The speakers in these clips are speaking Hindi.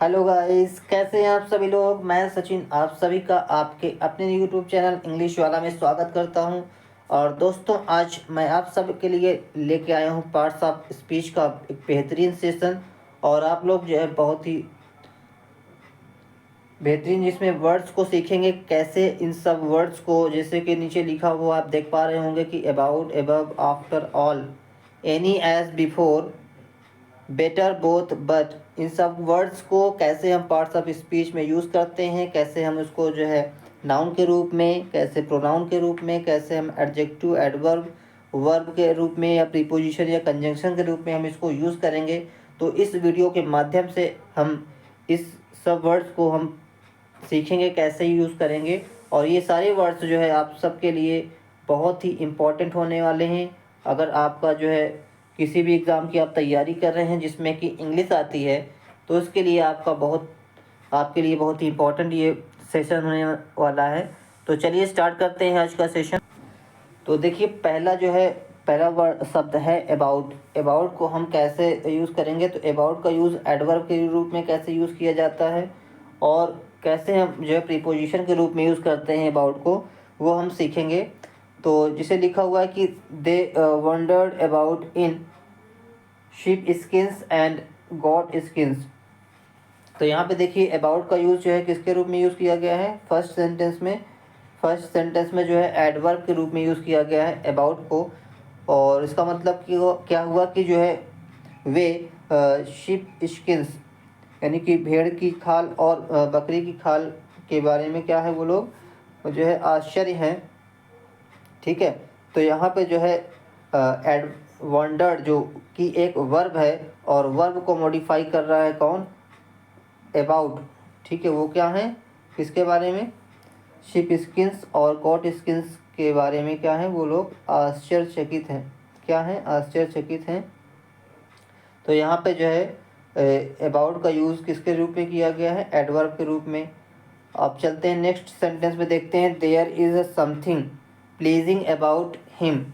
हेलो गाइस, कैसे हैं आप सभी लोग। मैं सचिन आप सभी का आपके अपने यूट्यूब चैनल इंग्लिश वाला में स्वागत करता हूं। और दोस्तों, आज मैं आप सब के लिए लेके आया हूं पार्ट्स ऑफ स्पीच का एक बेहतरीन सेशन। और आप लोग जो है बहुत ही बेहतरीन जिसमें वर्ड्स को सीखेंगे, कैसे इन सब वर्ड्स को, जैसे कि नीचे लिखा हुआ आप देख पा रहे होंगे कि about, above, after, all, any, as, before, better, both, but, इन सब वर्ड्स को कैसे हम पार्ट्स ऑफ स्पीच में यूज़ करते हैं, कैसे हम उसको जो है नाउन के रूप में, कैसे प्रोनाउन के रूप में, कैसे हम एडजेक्टिव, एडवर्ब, वर्ब के रूप में या प्रीपोजिशन या कंजंक्शन के रूप में हम इसको यूज़ करेंगे। तो इस वीडियो के माध्यम से हम इस सब वर्ड्स को हम सीखेंगे कैसे यूज़ करेंगे। और ये सारे वर्ड्स जो है आप सबके लिए बहुत ही इम्पोर्टेंट होने वाले हैं। अगर आपका जो है किसी भी एग्ज़ाम की आप तैयारी कर रहे हैं जिसमें कि इंग्लिश आती है, तो उसके लिए आपके लिए बहुत ही इम्पोर्टेंट ये सेशन होने वाला है। तो चलिए स्टार्ट करते हैं आज का सेशन। तो देखिए, पहला वर्ड शब्द है अबाउट। अबाउट को हम कैसे यूज़ करेंगे, तो अबाउट का यूज़ एडवर्ब के रूप में कैसे यूज़ किया जाता है और कैसे हम जो है प्रीपोजिशन के रूप में यूज़ करते हैं अबाउट को, वो हम सीखेंगे। तो जिसे लिखा हुआ है कि they wondered about in ship skins and got skins. तो यहाँ पे देखिए अबाउट का यूज़ जो है किसके रूप में यूज़ किया गया है, फर्स्ट सेंटेंस में जो है एडवर्ब के रूप में यूज़ किया गया है अबाउट को। और इसका मतलब कि वो क्या हुआ कि जो है वे शिप स्किन्स यानी कि भेड़ की खाल और बकरी की खाल के बारे में क्या है, वो लोग जो है आश्चर्य हैं। ठीक है, तो यहाँ पे जो है एड वंडर्ड जो कि एक वर्ब है और वर्ब को मॉडिफाई कर रहा है कौन, अबाउट। ठीक है, वो क्या है, किसके बारे में, शिप स्किन्स और कॉट स्किन्स के बारे में क्या है, वो लोग आश्चर्यचकित हैं। क्या है, आश्चर्यचकित हैं। तो यहाँ पे जो है अबाउट का यूज़ किसके रूप में किया गया है, एडवर्ब के रूप में। अब चलते हैं नेक्स्ट सेंटेंस में, देखते हैं there is something pleasing about him.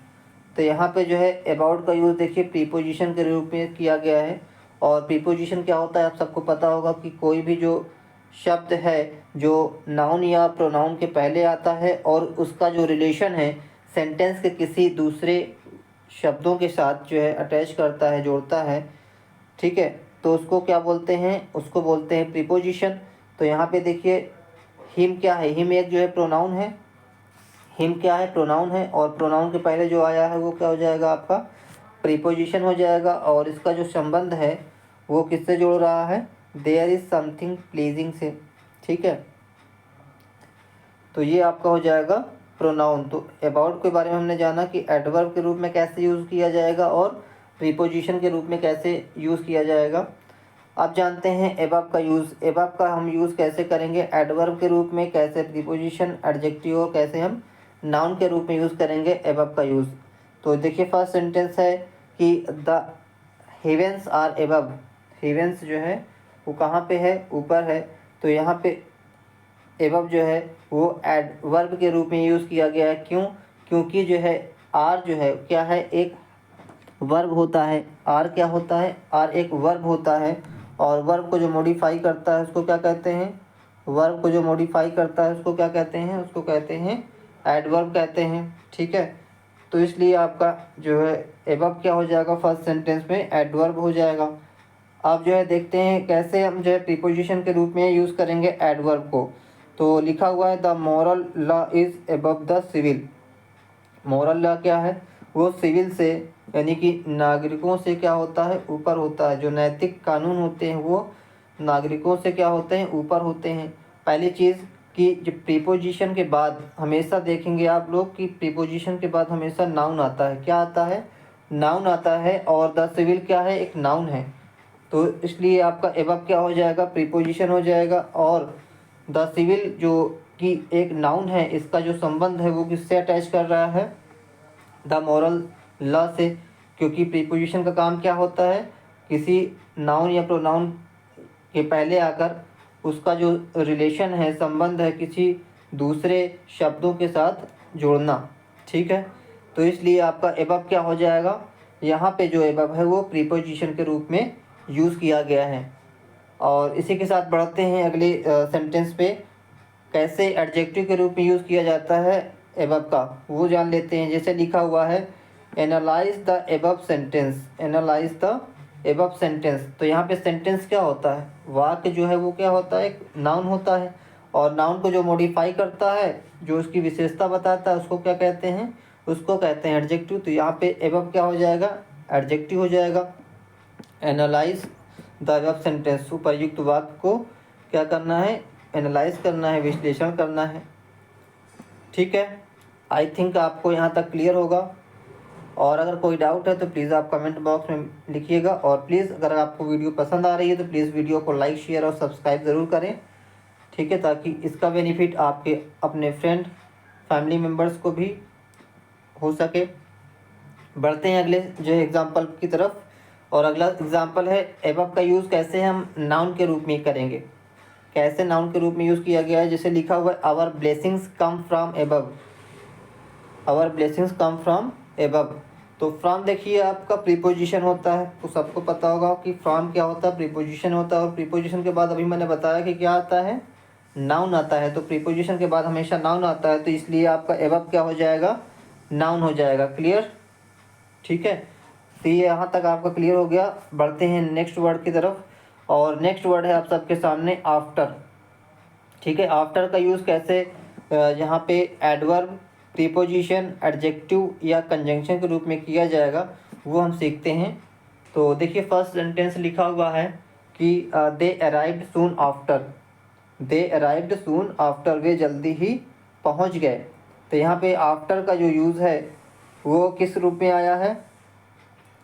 तो यहाँ पे जो है अबाउट का यूज़ देखिए प्रीपोजिशन के रूप में किया गया है। और प्रीपोजिशन क्या होता है, आप सबको पता होगा कि कोई भी जो शब्द है जो नाउन या प्रोनाउन के पहले आता है और उसका जो रिलेशन है सेंटेंस के किसी दूसरे शब्दों के साथ जो है अटैच करता है, जोड़ता है। ठीक है, तो उसको क्या बोलते हैं, उसको बोलते हैं प्रीपोजिशन। तो यहाँ पे देखिए हिम क्या है, हिम एक जो है प्रोनाउन है। हिम क्या है, प्रोनाउन है। और प्रोनाउन के पहले जो आया है वो क्या हो जाएगा, आपका प्रीपोजिशन हो जाएगा। और इसका जो संबंध है वो किससे जोड़ रहा है, देयर इज़ समथिंग प्लीजिंग से। ठीक है, तो ये आपका हो जाएगा प्रोनाउन। तो अबाउट के बारे में हमने जाना कि एडवर्ब के रूप में कैसे यूज़ किया जाएगा और प्रीपोजिशन के रूप में कैसे यूज़ किया जाएगा। अब जानते हैं एबव का यूज़। एबव का हम यूज़ कैसे करेंगे, एडवर्ब के रूप में, कैसे प्रीपोजिशन, एडजेक्टिव, और कैसे हम नाउन के रूप में यूज़ करेंगे एबव का यूज़। तो देखिए फर्स्ट सेंटेंस है कि the heavens are above. Heavens जो है वो कहाँ पे है, ऊपर है। तो यहाँ पे एबव जो है वो एडवर्ब के रूप में यूज़ किया गया है। क्यों, क्योंकि जो है आर जो है क्या है, एक वर्ब होता है। आर क्या होता है, आर एक वर्ब होता है। और वर्ब को जो मॉडिफाई करता है उसको क्या कहते हैं, वर्ब को जो मॉडिफाई करता है उसको क्या कहते हैं, उसको कहते हैं एडवर्ब कहते हैं। ठीक है, तो इसलिए आपका जो है एबव क्या हो जाएगा, फर्स्ट सेंटेंस में एडवर्ब हो जाएगा। अब जो है देखते हैं कैसे हम जो है प्रीपोजिशन के रूप में यूज़ करेंगे एडवर्ब को। तो लिखा हुआ है the moral law is above the civil. Moral law क्या है, वो सिविल से यानी कि नागरिकों से क्या होता है, ऊपर होता है। जो नैतिक कानून होते हैं वो नागरिकों से क्या होते हैं, ऊपर होते हैं। पहली चीज़ कि जो प्रीपोजिशन के बाद हमेशा देखेंगे आप लोग कि प्रीपोजिशन के बाद हमेशा नाउन आता है। क्या आता है, नाउन आता है। और द सिविल क्या है, एक नाउन है। तो इसलिए आपका एबव क्या हो जाएगा, प्रीपोजिशन हो जाएगा। और द सिविल जो कि एक नाउन है, इसका जो संबंध है वो किससे अटैच कर रहा है, द मॉरल लॉ से। क्योंकि प्रीपोजिशन का काम क्या होता है, किसी नाउन या प्रोनाउन के पहले आकर उसका जो रिलेशन है, संबंध है, किसी दूसरे शब्दों के साथ जोड़ना। ठीक है, तो इसलिए आपका एबव क्या हो जाएगा, यहाँ पे जो एबव है वो प्रीपोजिशन के रूप में यूज़ किया गया है। और इसी के साथ बढ़ते हैं अगले सेंटेंस पे। कैसे एडजेक्टिव के रूप में यूज़ किया जाता है एबव का, वो जान लेते हैं। जैसे लिखा हुआ है analyse the above sentence, analyse the above sentence. तो यहाँ पे सेंटेंस क्या होता है, वाक्य जो है वो क्या होता है, एक नाउन होता है। और नाउन को जो मॉडिफाई करता है, जो उसकी विशेषता बताता है, उसको क्या कहते हैं, उसको कहते हैं एडजेक्टिव। तो यहाँ पे एबव क्या हो जाएगा, एडजेक्टिव हो जाएगा। एनालाइज द एबव सेंटेंस, उपर्युक्त वाक्य को क्या करना है, एनालाइज करना है, विश्लेषण करना है। ठीक है, आई थिंक आपको यहाँ तक क्लियर होगा। और अगर कोई डाउट है तो प्लीज़ आप कमेंट बॉक्स में लिखिएगा। और प्लीज़ अगर आपको वीडियो पसंद आ रही है तो प्लीज़ वीडियो को लाइक शेयर और सब्सक्राइब ज़रूर करें। ठीक है, ताकि इसका बेनिफिट आपके अपने फ्रेंड फैमिली मेम्बर्स को भी हो सके। बढ़ते हैं अगले जो एग्जांपल की तरफ। और अगला एग्जांपल है एबव का यूज़ कैसे हम नाउन के रूप में करेंगे, कैसे नाउन के रूप में यूज़ किया गया है। जैसे लिखा हुआ है our blessings come from above, our blessings come from above. तो फ्रॉम देखिए आपका प्रीपोजिशन होता है, तो सबको पता होगा कि फ्रॉम क्या होता है, प्रीपोजिशन होता है। और प्रीपोजिशन के बाद अभी मैंने बताया कि क्या आता है, नाउन आता है। तो प्रीपोजिशन के बाद हमेशा नाउन आता है, तो इसलिए आपका एबव क्या हो जाएगा, नाउन हो जाएगा। क्लियर, ठीक है। तो ये यहाँ तक आपका क्लियर हो गया। बढ़ते हैं नेक्स्ट वर्ड की तरफ। और नेक्स्ट वर्ड है आप सबके सामने आफ्टर। ठीक है, आफ्टर का यूज़ कैसे यहाँ पे एडवर्ब, प्रीपोजिशन, एडजेक्टिव या कंजंक्शन के रूप में किया जाएगा, वो हम सीखते हैं। तो देखिए फर्स्ट सेंटेंस लिखा हुआ है कि दे अराइव्ड सून आफ्टर, दे अराइव्ड सून आफ्टर, वे जल्दी ही पहुंच गए। तो यहाँ पे आफ्टर का जो यूज़ है वो किस रूप में आया है,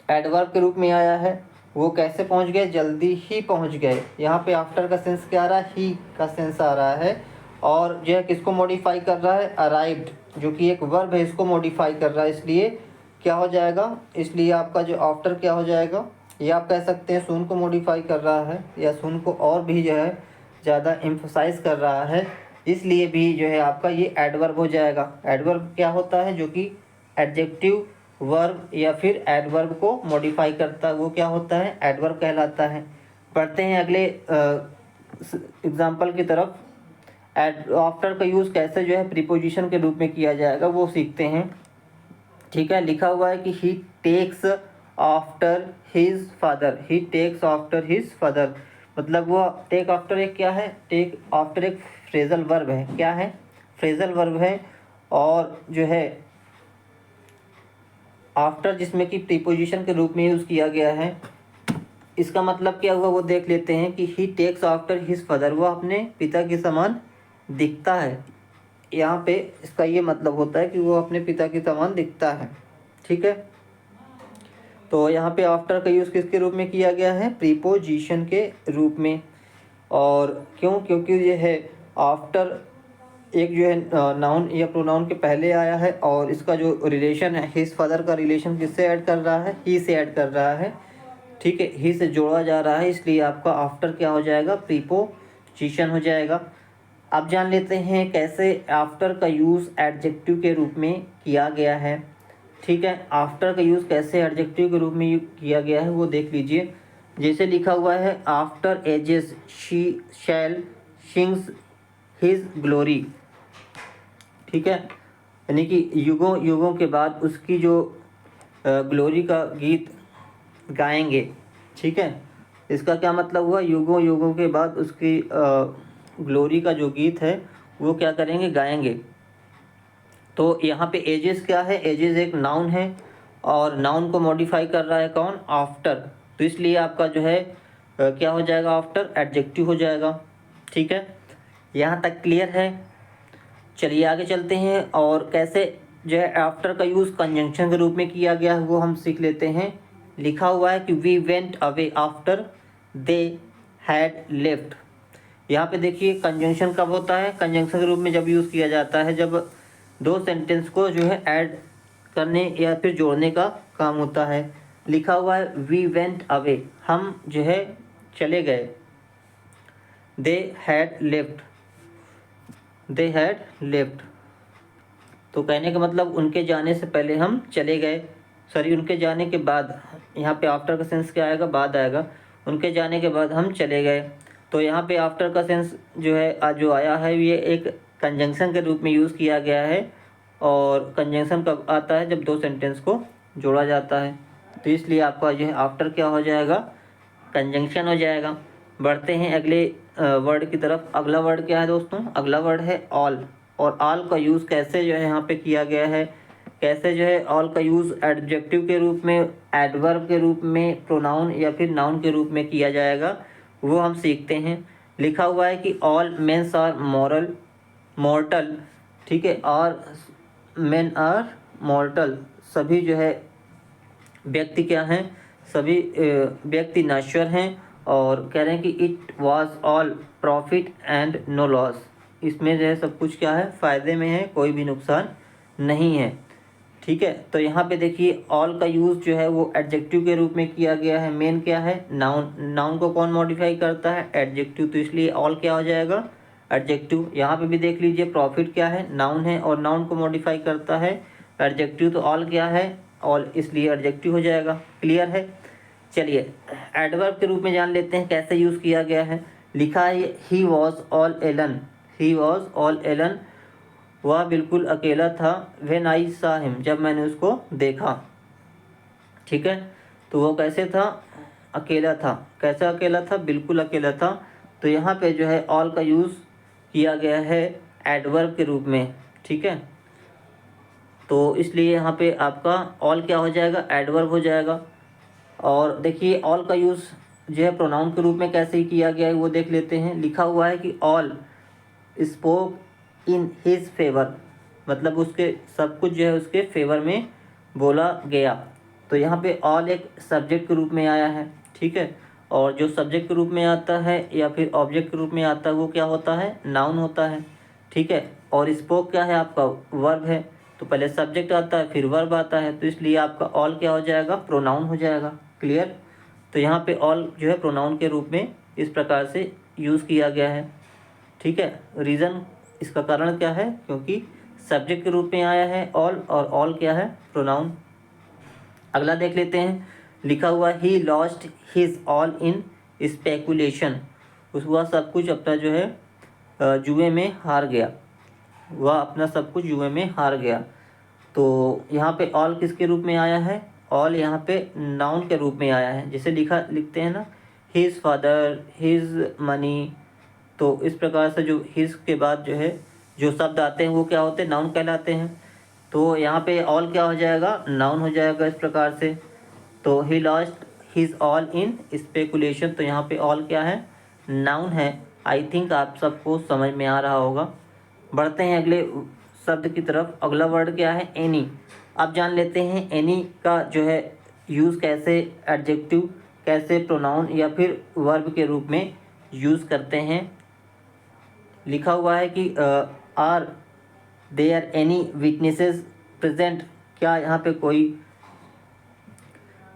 एडवर्ब के रूप में आया है। वो कैसे पहुंच गए, जल्दी ही पहुंच गए। यहाँ पे आफ्टर का सेंस क्या आ रहा है, ही का सेंस आ रहा है। और जो है किसको मॉडिफाई कर रहा है, अराइव्ड, जो कि एक वर्ब है, इसको मॉडिफाई कर रहा है। इसलिए क्या हो जाएगा, इसलिए आपका जो आफ्टर क्या हो जाएगा, ये आप कह सकते हैं सून को मॉडिफाई कर रहा है, या सून को और भी जो है ज़्यादा एम्फोसाइज कर रहा है। इसलिए भी जो है आपका ये एडवर्ब हो जाएगा। एडवर्ब क्या होता है, जो कि एडजेक्टिव, वर्ब या फिर एडवर्ब को मॉडिफाई करता है, वो क्या होता है, एडवर्ब कहलाता है। पढ़ते हैं अगले एग्जाम्पल की तरफ। आफ्टर का यूज़ कैसे जो है प्रीपोजिशन के रूप में किया जाएगा, वो सीखते हैं। ठीक है, लिखा हुआ है कि ही टेक्स आफ्टर हिज फादर, ही टेक्स आफ्टर हिज फादर। मतलब वो टेक आफ्टर एक क्या है, टेक आफ्टर एक फ्रेजल वर्ब है। क्या है, फ्रेजल वर्ब है। और जो है आफ्टर जिसमें कि प्रीपोजिशन के रूप में यूज़ किया गया है, इसका मतलब क्या हुआ वो देख लेते हैं कि ही टेक्स आफ्टर हिज फादर, वो अपने पिता के समान दिखता है। यहाँ पे इसका ये मतलब होता है कि वो अपने पिता के समान दिखता है। ठीक है, तो यहाँ पे आफ्टर का यूज़ किसके रूप में किया गया है, प्रीपोजिशन के रूप में। और क्यों, क्योंकि ये है आफ्टर एक जो है नाउन या प्रोनाउन के पहले आया है। और इसका जो रिलेशन है, हिज फादर का रिलेशन किससे ऐड कर रहा है, ही से ऐड कर रहा है। ठीक है, ही से जोड़ा जा रहा है, इसलिए आपका आफ्टर क्या हो जाएगा, प्रीपोजिशन हो जाएगा। अब जान लेते हैं कैसे आफ्टर का यूज़ एडजेक्टिव के रूप में किया गया है। ठीक है, आफ्टर का यूज़ कैसे एडजेक्टिव के रूप में किया गया है वो देख लीजिए। जैसे लिखा हुआ है after ages she shall sings his glory. ठीक है, यानी कि युगों युगों के बाद उसकी जो ग्लोरी का गीत गाएंगे। ठीक है, इसका क्या मतलब हुआ, युगों युगों के बाद उसकी ग्लोरी का जो गीत है वो क्या करेंगे, गाएंगे। तो यहाँ पे एजेस क्या है, एजेस एक नाउन है और नाउन को मॉडिफाई कर रहा है कौन, आफ्टर। तो इसलिए आपका जो है क्या हो जाएगा, आफ्टर एडजेक्टिव हो जाएगा। ठीक है, यहाँ तक क्लियर है। चलिए आगे चलते हैं और कैसे जो है आफ्टर का यूज़ कंजंक्शन के रूप में किया गया है वो हम सीख लेते हैं। लिखा हुआ है कि we went away after they had left. यहाँ पे देखिए कंजंक्शन कब होता है, कंजंक्शन के रूप में जब यूज़ किया जाता है जब दो सेंटेंस को जो है ऐड करने या फिर जोड़ने का काम होता है। लिखा हुआ है वी वेंट अवे, हम जो है चले गए। दे had left, they had left, तो कहने का मतलब उनके जाने से पहले हम चले गए। सॉरी, उनके जाने के बाद, यहाँ पे आफ्टर का सेंस क्या आएगा, बाद आएगा। उनके जाने के बाद हम चले गए। तो यहाँ पे आफ्टर का सेंस जो है जो आया है ये एक कंजंक्शन के रूप में यूज़ किया गया है, और कंजंक्शन कब आता है, जब दो सेंटेंस को जोड़ा जाता है। तो इसलिए आपका जो है आफ्टर क्या हो जाएगा, कंजंक्शन हो जाएगा। बढ़ते हैं अगले वर्ड की तरफ। अगला वर्ड क्या है दोस्तों, अगला वर्ड है ऑल। और ऑल का यूज़ कैसे जो है यहाँ पे किया गया है, कैसे जो है ऑल का यूज़ एडजेक्टिव के रूप में, एडवर्ब के रूप में, प्रोनाउन या फिर नाउन के रूप में किया जाएगा, वो हम सीखते हैं। लिखा हुआ है कि ऑल मेंस आर मॉर्टल, ठीक है, और मेन आर मॉर्टल, सभी जो है व्यक्ति क्या हैं, सभी व्यक्ति नश्वर हैं। और कह रहे हैं कि it was all profit and no loss, इसमें जो है सब कुछ क्या है, फ़ायदे में है, कोई भी नुकसान नहीं है। ठीक है, तो यहाँ पे देखिए ऑल का यूज़ जो है वो एडजेक्टिव के रूप में किया गया है। मेन क्या है, नाउन। नाउन को कौन मॉडिफाई करता है, एडजेक्टिव, तो इसलिए ऑल क्या हो जाएगा, एडजेक्टिव। यहाँ पे भी देख लीजिए प्रॉफिट क्या है, नाउन है, और नाउन को मॉडिफाई करता है एडजेक्टिव, तो ऑल क्या है, ऑल, इसलिए एडजेक्टिव हो जाएगा। क्लियर है। चलिए एडवर्ब के रूप में जान लेते हैं कैसे यूज़ किया गया है। लिखा है he was all alone, he was all alone, वह बिल्कुल अकेला था। व्हेन आई सा हिम, जब मैंने उसको देखा। ठीक है, तो वो कैसे था, अकेला था। कैसे अकेला था, बिल्कुल अकेला था। तो यहाँ पे जो है ऑल का यूज़ किया गया है एडवर्ब के रूप में। ठीक है, तो इसलिए यहाँ पे आपका ऑल क्या हो जाएगा, एडवर्ब हो जाएगा। और देखिए ऑल का यूज़ जो है प्रोनाउन के रूप में कैसे किया गया है वो देख लेते हैं। लिखा हुआ है कि all spoke in his favour, मतलब उसके सब कुछ जो है उसके फेवर में बोला गया। तो यहाँ पे ऑल एक सब्जेक्ट के रूप में आया है। ठीक है, और जो सब्जेक्ट के रूप में आता है या फिर ऑब्जेक्ट के रूप में आता है वो क्या होता है, नाउन होता है। ठीक है, और स्पोक क्या है, आपका वर्ब है। तो पहले सब्जेक्ट आता है फिर वर्ब आता है, तो इसलिए आपका ऑल क्या हो जाएगा, प्रोनाउन हो जाएगा। क्लियर। तो यहाँ पे ऑल जो है प्रोनाउन के रूप में इस प्रकार से यूज़ किया गया है। ठीक है, रीज़न, इसका कारण क्या है, क्योंकि सब्जेक्ट के रूप में आया है ऑल, और ऑल क्या है, प्रोनाउन। अगला देख लेते हैं। लिखा हुआ he lost his all in speculation, वह सब कुछ अपना जो है जुए में हार गया, वह अपना सब कुछ जुए में हार गया। तो यहाँ पे ऑल किसके रूप में आया है, ऑल यहाँ पे नाउन के रूप में आया है। जैसे लिखते हैं ना, हिज फादर, हिज मनी, तो इस प्रकार से जो हिज के बाद जो है जो शब्द आते हैं वो क्या होते हैं, नाउन कहलाते हैं। तो यहाँ पे ऑल क्या हो जाएगा, नाउन हो जाएगा इस प्रकार से। तो he lost his all in speculation, तो यहाँ पे ऑल क्या है, नाउन है। आई थिंक आप सबको समझ में आ रहा होगा। बढ़ते हैं अगले शब्द की तरफ। अगला वर्ड क्या है, एनी। अब जान लेते हैं एनी का जो है यूज़ कैसे एडजेक्टिव, कैसे प्रोनाउन या फिर वर्ब के रूप में यूज़ करते हैं। लिखा हुआ है कि are there any witnesses present, क्या यहाँ पे कोई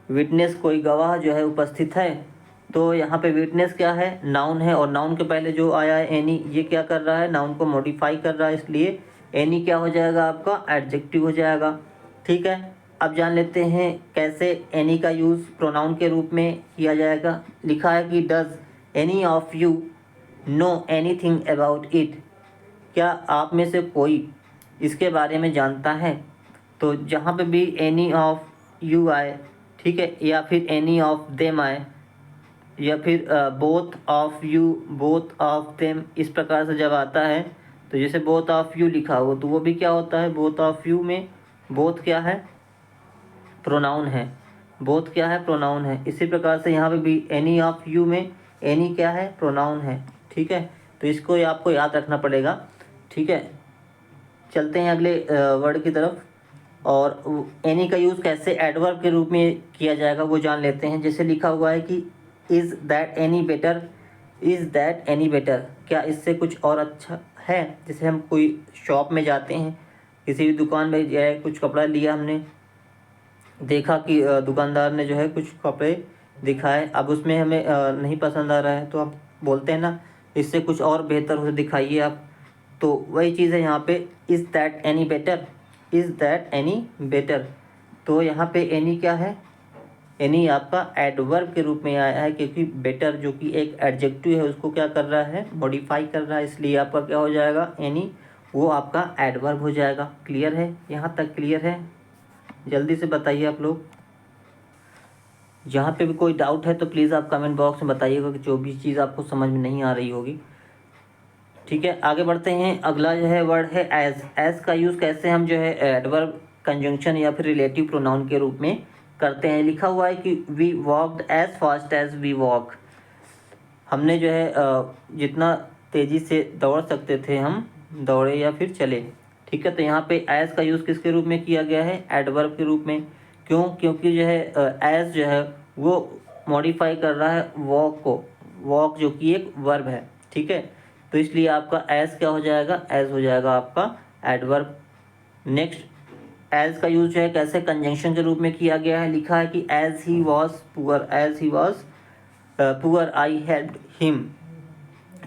विटनेस, कोई गवाह जो है उपस्थित है। तो यहाँ पे विटनेस क्या है, नाउन है, और नाउन के पहले जो आया है एनी, ये क्या कर रहा है, नाउन को मॉडिफाई कर रहा है, इसलिए एनी क्या हो जाएगा, आपका एडजेक्टिव हो जाएगा। ठीक है, अब जान लेते हैं कैसे एनी का यूज़ प्रोनाउन के रूप में किया जाएगा। लिखा है कि does any of you know anything about it, क्या आप में से कोई इसके बारे में जानता है। तो जहाँ पे भी एनी ऑफ यू आए, ठीक है, या फिर एनी ऑफ देम आए, या फिर both of you, both of them, इस प्रकार से जब आता है, तो जैसे बोथ ऑफ यू लिखा हो तो वो भी क्या होता है, बोथ ऑफ यू में बोथ क्या है, प्रोनाउन है। बोथ क्या है, प्रोनाउन है। इसी प्रकार से यहाँ पे भी एनी ऑफ यू में एनी क्या है, प्रोनाउन है। ठीक है, तो इसको आपको याद रखना पड़ेगा। ठीक है, चलते हैं अगले वर्ड की तरफ। और एनी का यूज़ कैसे एडवर्ब के रूप में किया जाएगा वो जान लेते हैं। जैसे लिखा हुआ है कि is that any better, is that any better, क्या इससे कुछ और अच्छा है। जैसे हम कोई शॉप में जाते हैं, किसी भी दुकान में जाए, कुछ कपड़ा लिया हमने, देखा कि दुकानदार ने जो है कुछ कपड़े दिखाए, अब उसमें हमें नहीं पसंद आ रहा है, तो आप बोलते हैं ना, इससे कुछ और बेहतर हो दिखाइए आप। तो वही चीज़ है यहाँ पे, is that any better, is that any better. तो यहाँ पे एनी क्या है, एनी आपका एडवर्ब के रूप में आया है, क्योंकि बेटर जो कि एक एडजेक्टिव है उसको क्या कर रहा है, मॉडिफाई कर रहा है, इसलिए आपका क्या हो जाएगा, एनी वो आपका एडवर्ब हो जाएगा। क्लियर है, यहाँ तक क्लियर है? जल्दी से बताइए आप लोग। जहाँ पे भी कोई डाउट है तो प्लीज़ आप कमेंट बॉक्स में बताइएगा कि जो भी चीज़ आपको समझ में नहीं आ रही होगी। ठीक है, आगे बढ़ते हैं। अगला जो है वर्ड है एज। एज का यूज़ कैसे हम जो है एडवर्ब, कंजंक्शन या फिर रिलेटिव प्रोनाउन के रूप में करते हैं। लिखा हुआ है कि we walked as fast as we walk. हमने जो है जितना तेज़ी से दौड़ सकते थे हम दौड़े या फिर चले। ठीक है, तो यहाँ पे एज का यूज़ किसके रूप में किया गया है, एडवर्ब के रूप में। क्यों? क्योंकि जो है एज जो है वो मॉडिफाई कर रहा है वॉक को, वॉक जो कि एक वर्ब है। ठीक है, तो इसलिए आपका एज क्या हो जाएगा, एज हो जाएगा आपका एडवर्ब। नेक्स्ट, एज का यूज जो है कैसे कंजंक्शन के रूप में किया गया है। लिखा है कि as he was poor, as he was poor I helped him.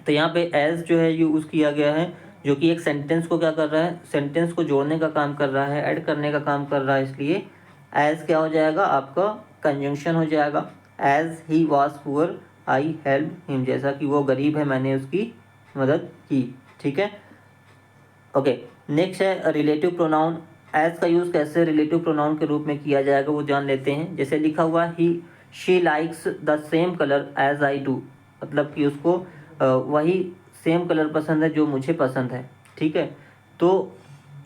तो यहाँ पे एज जो है यूज़ किया गया है, जो कि एक सेंटेंस को क्या कर रहा है, सेंटेंस को जोड़ने का काम कर रहा है, ऐड करने का काम कर रहा है, इसलिए एज क्या हो जाएगा आपका, कंजंक्शन हो जाएगा। As he was poor I help him, जैसा कि वो गरीब है मैंने उसकी मदद की। ठीक है, ओके। नेक्स्ट है रिलेटिव प्रोनाउन। एज का यूज़ कैसे रिलेटिव प्रोनाउन के रूप में किया जाएगा वो जान लेते हैं। जैसे लिखा हुआ ही she likes the same colour as I do, मतलब कि उसको वही सेम कलर पसंद है जो मुझे पसंद है। ठीक है, तो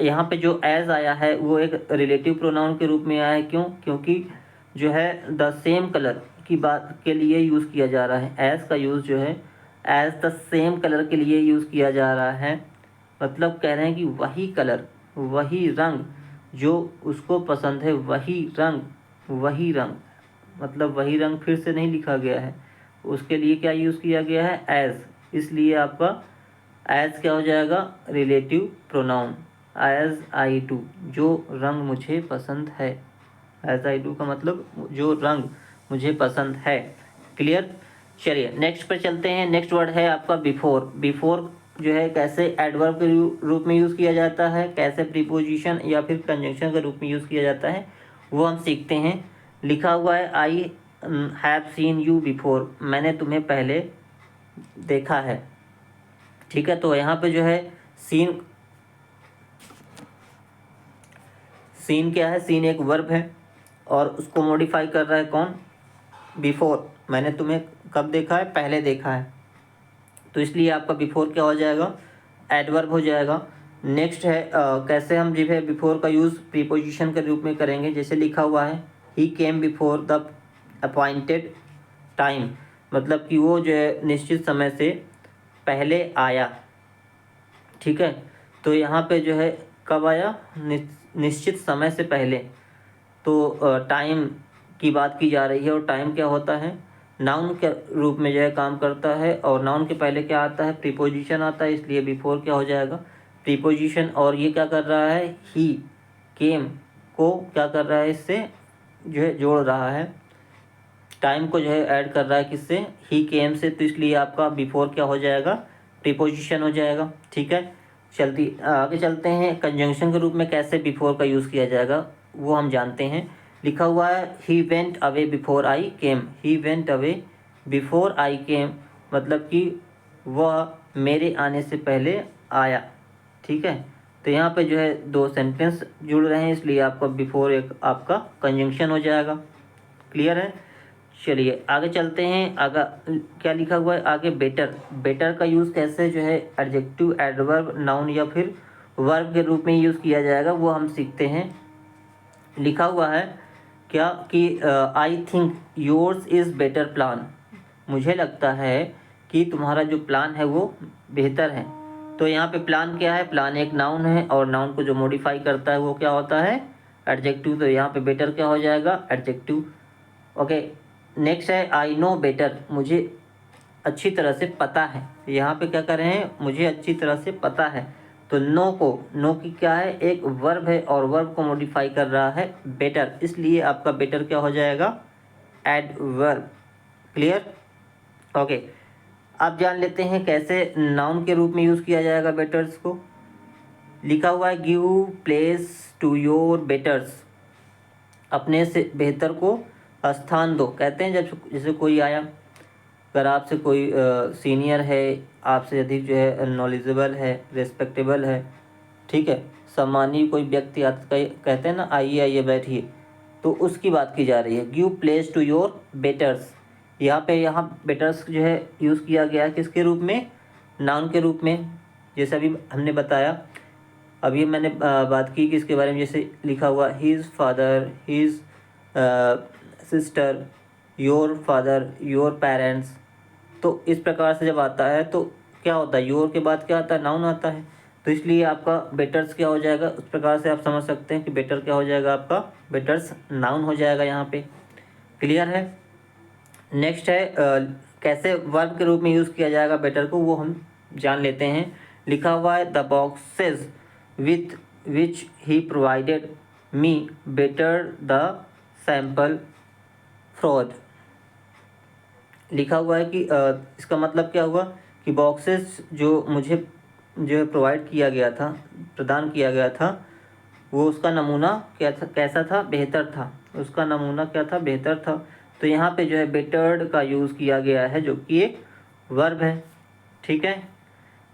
यहाँ पे जो एज आया है वो एक रिलेटिव प्रोनाउन के रूप में आया है। क्यों? क्योंकि जो है द सेम कलर की बात के लिए यूज़ किया जा रहा है। एज का यूज़ जो है एज द सेम कलर के लिए यूज़ किया जा रहा है, मतलब कह रहे हैं कि वही कलर, वही रंग जो उसको पसंद है, वही रंग, वही रंग, मतलब वही रंग फिर से नहीं लिखा गया है, उसके लिए क्या यूज़ किया गया है, एज। इसलिए आपका एज क्या हो जाएगा, relative pronoun. As I do, जो रंग मुझे पसंद है। एज आई डू का मतलब जो रंग मुझे पसंद है। क्लियर? चलिए नेक्स्ट पर चलते हैं। नेक्स्ट वर्ड है आपका बिफोर। बिफोर जो है कैसे एडवर्ब के रूप में यूज़ किया जाता है, कैसे प्रीपोजिशन या फिर कंजंक्शन के रूप में यूज़ किया जाता है, वो हम सीखते हैं। लिखा हुआ है I have seen you before, मैंने तुम्हें पहले देखा है। ठीक है, तो यहाँ पे जो है सीन, सीन क्या है, सीन एक वर्ब है और उसको मॉडिफाई कर रहा है कौन, बिफोर। मैंने तुम्हें कब देखा है, पहले देखा है, तो इसलिए आपका बिफोर क्या हो जाएगा, एडवर्ब हो जाएगा। नेक्स्ट है कैसे हम जो है बिफोर का यूज़ प्रीपोजिशन के रूप में करेंगे। जैसे लिखा हुआ है he came before the appointed time, मतलब कि वो जो है निश्चित समय से पहले आया। ठीक है, तो यहाँ पे जो है कब आया, निश्चित समय से पहले, तो टाइम की बात की जा रही है और टाइम क्या होता है, नाउन के रूप में जो है काम करता है और नाउन के पहले क्या आता है, प्रीपोजिशन आता है, इसलिए बिफोर क्या हो जाएगा, प्रीपोजिशन। और ये क्या कर रहा है, ही केम को क्या कर रहा है, इससे जो है जोड़ रहा है, टाइम को जो है ऐड कर रहा है किससे, ही केम से, तो इसलिए आपका बिफोर क्या हो जाएगा, प्रीपोजिशन हो जाएगा। ठीक है, आगे चलते हैं। कंजंक्शन के रूप में कैसे बिफोर का यूज़ किया जाएगा वो हम जानते हैं। लिखा हुआ है he went away before I came, he went away before I came, मतलब कि वह मेरे आने से पहले आया। ठीक है, तो यहाँ पे जो है दो सेंटेंस जुड़ रहे हैं, इसलिए आपका बिफोर एक आपका कंजंक्शन हो जाएगा। क्लियर है? चलिए आगे चलते हैं। आगे क्या लिखा हुआ है, आगे बेटर। बेटर का यूज़ कैसे जो है एडजेक्टिव, एडवर्ब, नाउन या फिर वर्ब के रूप में यूज़ किया जाएगा वो हम सीखते हैं। लिखा हुआ है क्या कि I think yours is better plan, मुझे लगता है कि तुम्हारा जो प्लान है वो बेहतर है। तो यहाँ पे प्लान क्या है, प्लान एक नाउन है और नाउन को जो मॉडिफाई करता है वो क्या होता है, एडजेक्टिव। तो यहाँ पे बेटर क्या हो जाएगा, एडजेक्टिव। ओके, नेक्स्ट है आई नो बेटर, मुझे अच्छी तरह से पता है। यहाँ पे क्या कर रहे हैं, मुझे अच्छी तरह से पता है, तो नो को, नो की क्या है, एक वर्ब है और वर्ब को मॉडिफाई कर रहा है बेटर, इसलिए आपका बेटर क्या हो जाएगा, एडवर्ब। क्लियर? ओके, अब जान लेते हैं कैसे नाउन के रूप में यूज़ किया जाएगा बेटर्स को। लिखा हुआ है give place to your betters, अपने से बेहतर को स्थान दो कहते हैं जब जैसे कोई आया, अगर आपसे कोई सीनियर है, आपसे अधिक जो है नॉलेजेबल है, रिस्पेक्टेबल है, ठीक है, सम्मानीय कोई व्यक्ति आता, कहते हैं ना आइए आइए बैठिए, तो उसकी बात की जा रही है। Give place to your betters, यहाँ बेटर्स जो है यूज़ किया गया है किसके रूप में, नाउन के रूप में। जैसे अभी हमने बताया, अभी मैंने बात की कि इसके बारे में, जैसे लिखा हुआ his father, his sister, your father, your parents. तो इस प्रकार से जब आता है तो क्या होता है, योर के बाद क्या आता है, नाउन आता है। तो इसलिए आपका बेटर्स क्या हो जाएगा, उस प्रकार से आप समझ सकते हैं कि बेटर क्या हो जाएगा, आपका बेटर्स नाउन हो जाएगा यहाँ पे। क्लियर है। नेक्स्ट है कैसे वर्ब के रूप में यूज़ किया जाएगा बेटर को, वो हम जान लेते हैं। लिखा हुआ है the boxes with which he provided me better the sample fraud. लिखा हुआ है कि इसका मतलब क्या हुआ कि बॉक्सेस जो मुझे जो प्रोवाइड किया गया था, प्रदान किया गया था, वो उसका नमूना क्या था, कैसा था, बेहतर था। उसका नमूना क्या था, बेहतर था। तो यहाँ पे जो है बेटर्ड का यूज़ किया गया है जो कि एक वर्ब है। ठीक है,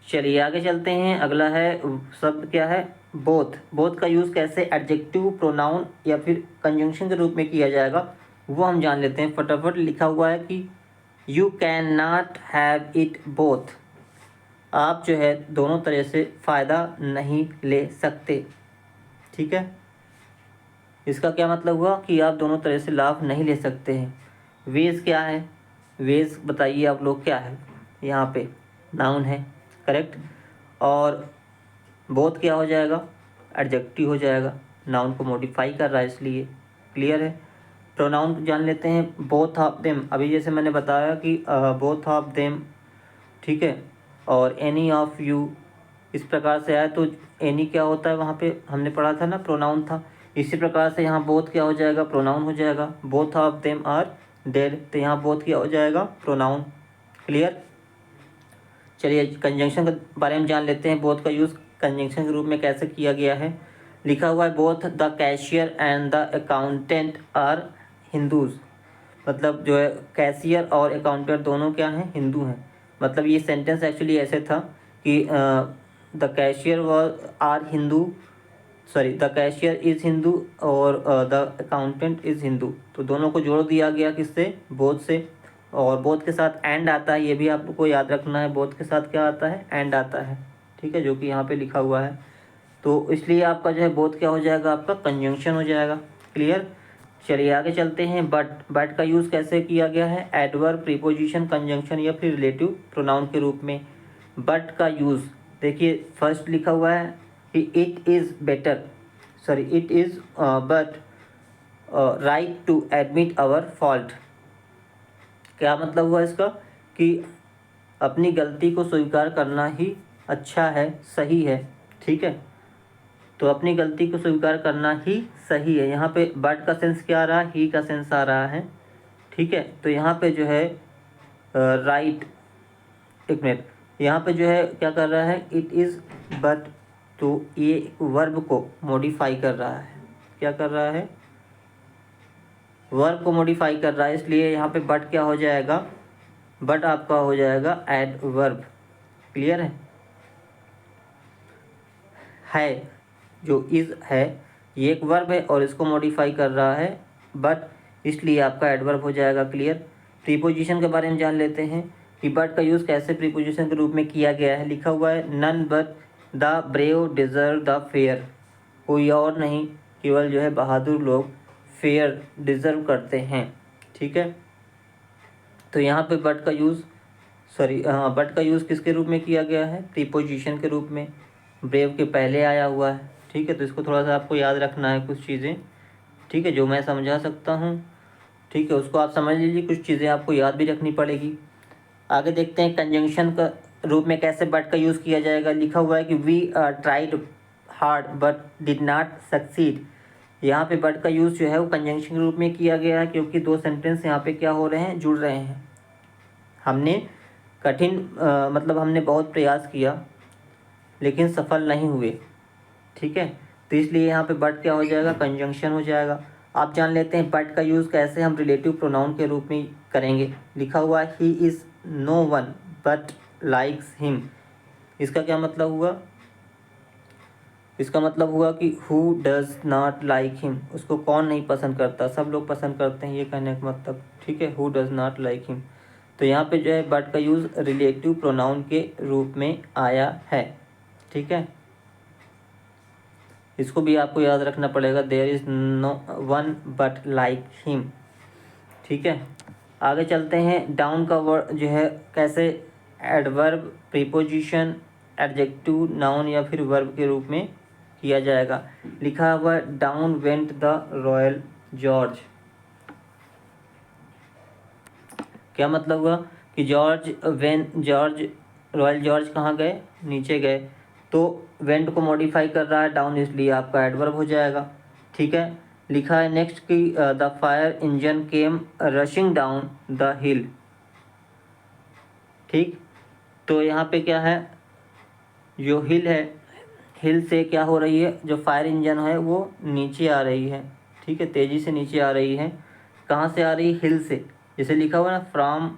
चलिए आगे चलते हैं। अगला है शब्द क्या है, बोथ। बोथ का यूज़ कैसे एडजेक्टिव, प्रोनाउन या फिर कंजंक्शन के रूप में किया जाएगा वो हम जान लेते हैं फटाफट। लिखा हुआ है कि you can not have it both, आप जो है दोनों तरह से फ़ायदा नहीं ले सकते। ठीक है, इसका क्या मतलब हुआ कि आप दोनों तरह से लाभ नहीं ले सकते हैं। वेज क्या है, वेज बताइए आप लोग क्या है, यहाँ पे नाउन है, करेक्ट। और बोथ क्या हो जाएगा, एडजेक्टिव हो जाएगा, नाउन को मॉडिफाई कर रहा है इसलिए। क्लियर है। प्रोनाउन जान लेते हैं, बोथ ऑफ देम। अभी जैसे मैंने बताया कि बोथ ऑफ देम, ठीक है, और एनी ऑफ यू, इस प्रकार से आया तो एनी क्या होता है, वहाँ पे हमने पढ़ा था ना, प्रोनाउन था। इसी प्रकार से यहाँ बोथ क्या हो जाएगा, प्रोनाउन हो जाएगा। Both of them are dead, तो यहाँ बोथ क्या हो जाएगा, प्रोनाउन। क्लियर। चलिए कंजंक्शन के बारे में जान लेते हैं। बोथ का यूज़ कंजंक्शन के रूप में कैसे किया गया है। लिखा हुआ है both the cashier and the accountant are Hindus. मतलब जो है कैशियर और अकाउंटेंट दोनों क्या हैं, हिंदू हैं। मतलब ये सेंटेंस एक्चुअली ऐसे था कि the cashier was are Hindu, sorry the cashier is Hindu और द अकाउंटेंट इज़ हिंदू। तो दोनों को जोड़ दिया गया किससे, बोथ से। और बोथ के साथ एंड आता है, ये भी आपको याद रखना है, बोथ के साथ क्या आता है, एंड आता है। ठीक है, जो कि यहाँ पे लिखा हुआ है। तो इसलिए आपका जो है बोथ क्या हो जाएगा, आपका कंजंक्शन हो जाएगा। क्लियर। चलिए आगे चलते हैं। बट का यूज़ कैसे किया गया है, एडवर्ब, प्रीपोजिशन, कंजंक्शन या फिर रिलेटिव प्रोनाउन के रूप में। बट का यूज़ देखिए, फर्स्ट लिखा हुआ है कि it is better, sorry it is but right to admit our fault. क्या मतलब हुआ इसका कि अपनी गलती को स्वीकार करना ही अच्छा है, सही है। ठीक है, तो अपनी गलती को स्वीकार करना ही सही है। यहाँ पे बट का सेंस क्या आ रहा है, ही का सेंस आ रहा है। ठीक है, तो यहाँ पे जो है राइट, एक मिनट, यहाँ पे जो है क्या कर रहा है, इट इज़ बट, तो ये वर्ब को मॉडिफाई कर रहा है। क्या कर रहा है, वर्ब को मॉडिफाई कर रहा है, इसलिए यहाँ पे बट क्या हो जाएगा, बट आपका हो जाएगा एडवर्ब। क्लियर है, जो इज़ है ये एक वर्ब है और इसको मॉडिफाई कर रहा है बट, इसलिए आपका एडवर्ब हो जाएगा। क्लियर। प्रीपोजिशन के बारे में जान लेते हैं कि बट का यूज़ कैसे प्रीपोजिशन के रूप में किया गया है। लिखा हुआ है none but the brave deserve the fair, कोई और नहीं, केवल जो है बहादुर लोग फेयर डिज़र्व करते हैं। ठीक है, तो यहाँ पे बट का यूज़, सॉरी हाँ, बट का यूज़ किसके रूप में किया गया है, प्रीपोजिशन के रूप में, ब्रेव के पहले आया हुआ है। ठीक है, तो इसको थोड़ा सा आपको याद रखना है कुछ चीज़ें। ठीक है, जो मैं समझा सकता हूँ, ठीक है, उसको आप समझ लीजिए, कुछ चीज़ें आपको याद भी रखनी पड़ेगी। आगे देखते हैं कंजंक्शन का रूप में कैसे बट का यूज़ किया जाएगा। लिखा हुआ है कि we tried hard but did not succeed. यहाँ पे बट का यूज़ जो है वो कंजंक्शन के रूप में किया गया है, क्योंकि दो सेंटेंस यहाँ पे क्या हो रहे हैं, जुड़ रहे हैं। हमने कठिन मतलब हमने बहुत प्रयास किया लेकिन सफल नहीं हुए। ठीक है, तो इसलिए यहाँ पे बट क्या हो जाएगा, कंजंक्शन हो जाएगा। आप जान लेते हैं बट का यूज़ कैसे हम रिलेटिव प्रोनाउन के रूप में करेंगे। लिखा हुआ है he is no one but likes him. इसका क्या मतलब हुआ? इसका मतलब हुआ कि who does not like him, उसको कौन नहीं पसंद करता, सब लोग पसंद करते हैं, ये कहने का मतलब। ठीक है, who does not like him. तो यहाँ पे जो है बट का यूज़ रिलेटिव प्रोनाउन के रूप में आया है। ठीक है, इसको भी आपको याद रखना पड़ेगा, there is no one but like him. ठीक है, आगे चलते हैं। डाउन का वर्ड जो है कैसे एडवर्ब, प्रीपोजिशन, एडजेक्टिव, नाउन या फिर वर्ब के रूप में किया जाएगा। लिखा हुआ down went the royal George. क्या मतलब हुआ कि रॉयल जॉर्ज कहाँ गए? नीचे गए। तो वेंट को मॉडिफाई कर रहा है डाउन, इसलिए आपका एडवर्ब हो जाएगा। ठीक है, लिखा है नेक्स्ट कि the fire engine came rushing down the हिल। ठीक, तो यहाँ पे क्या है, जो हिल है, हिल से क्या हो रही है, जो फायर इंजन है वो नीचे आ रही है। ठीक है, तेज़ी से नीचे आ रही है। कहाँ से आ रही है? हिल से। जैसे लिखा हुआ ना फ्रॉम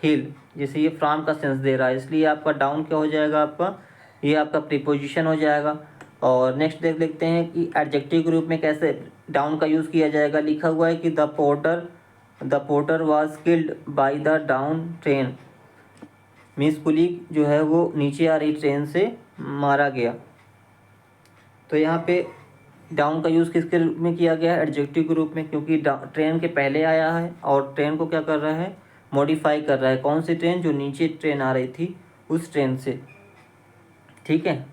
हिल, जैसे ये फ्रॉम का सेंस दे रहा है, इसलिए आपका डाउन क्या हो जाएगा, आपका ये आपका प्रीपोजिशन हो जाएगा। और नेक्स्ट देख लेते हैं कि एडजेक्टिव के रूप में कैसे डाउन का यूज़ किया जाएगा। लिखा हुआ है कि the porter was killed by the down train. Means colleague जो है वो नीचे आ रही ट्रेन से मारा गया। तो यहाँ पे डाउन का यूज़ किसके रूप में किया गया है? एडजेक्टिव के रूप में, क्योंकि ट्रेन के पहले आया है और ट्रेन को क्या कर रहा है? मॉडिफाई कर रहा है। कौन सी ट्रेन? जो नीचे ट्रेन आ रही थी उस ट्रेन से। ठीक है,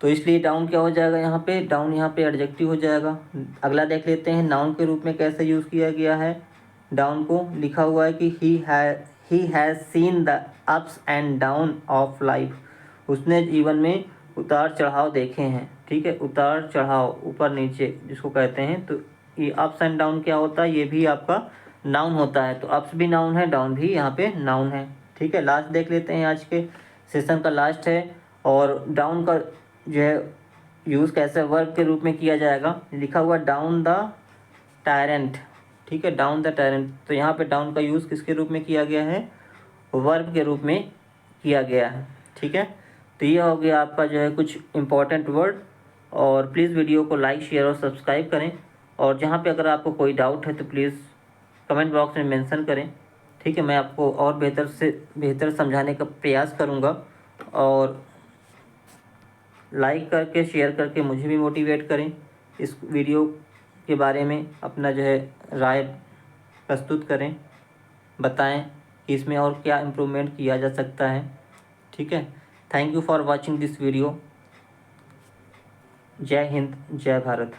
तो इसलिए डाउन क्या हो जाएगा यहाँ पे? डाउन यहाँ पे एडजेक्टिव हो जाएगा। अगला देख लेते हैं नाउन के रूप में कैसे यूज़ किया गया है डाउन को। लिखा हुआ है कि he has seen the ups and down of life. उसने जीवन में उतार चढ़ाव देखे हैं। ठीक है, उतार चढ़ाव, ऊपर नीचे जिसको कहते हैं। तो ये अप्स एंड डाउन क्या होता है? ये भी आपका नाउन होता है। तो अप्स भी नाउन है, डाउन भी यहाँ पे नाउन है। ठीक है, लास्ट देख लेते हैं, आज के सेशन का लास्ट है। और डाउन का जो है यूज़ कैसे वर्ब के रूप में किया जाएगा। लिखा हुआ डाउन द टायरेंट। ठीक है, डाउन द टायरेंट। तो यहाँ पे डाउन का यूज़ किसके रूप में किया गया है? वर्ब के रूप में किया गया है। ठीक है, तो ये हो गया आपका जो है कुछ इंपॉर्टेंट वर्ड। और प्लीज़ वीडियो को लाइक, शेयर और सब्सक्राइब करें। और जहाँ पे अगर आपको कोई डाउट है तो प्लीज़ कमेंट बॉक्स में मेंशन करें। ठीक है, मैं आपको और बेहतर से बेहतर समझाने का प्रयास करूँगा। और लाइक करके, शेयर करके मुझे भी मोटिवेट करें। इस वीडियो के बारे में अपना जो है राय प्रस्तुत करें, बताएं कि इसमें और क्या इम्प्रूवमेंट किया जा सकता है। ठीक है, thank you for watching this video. जय हिंद, जय भारत।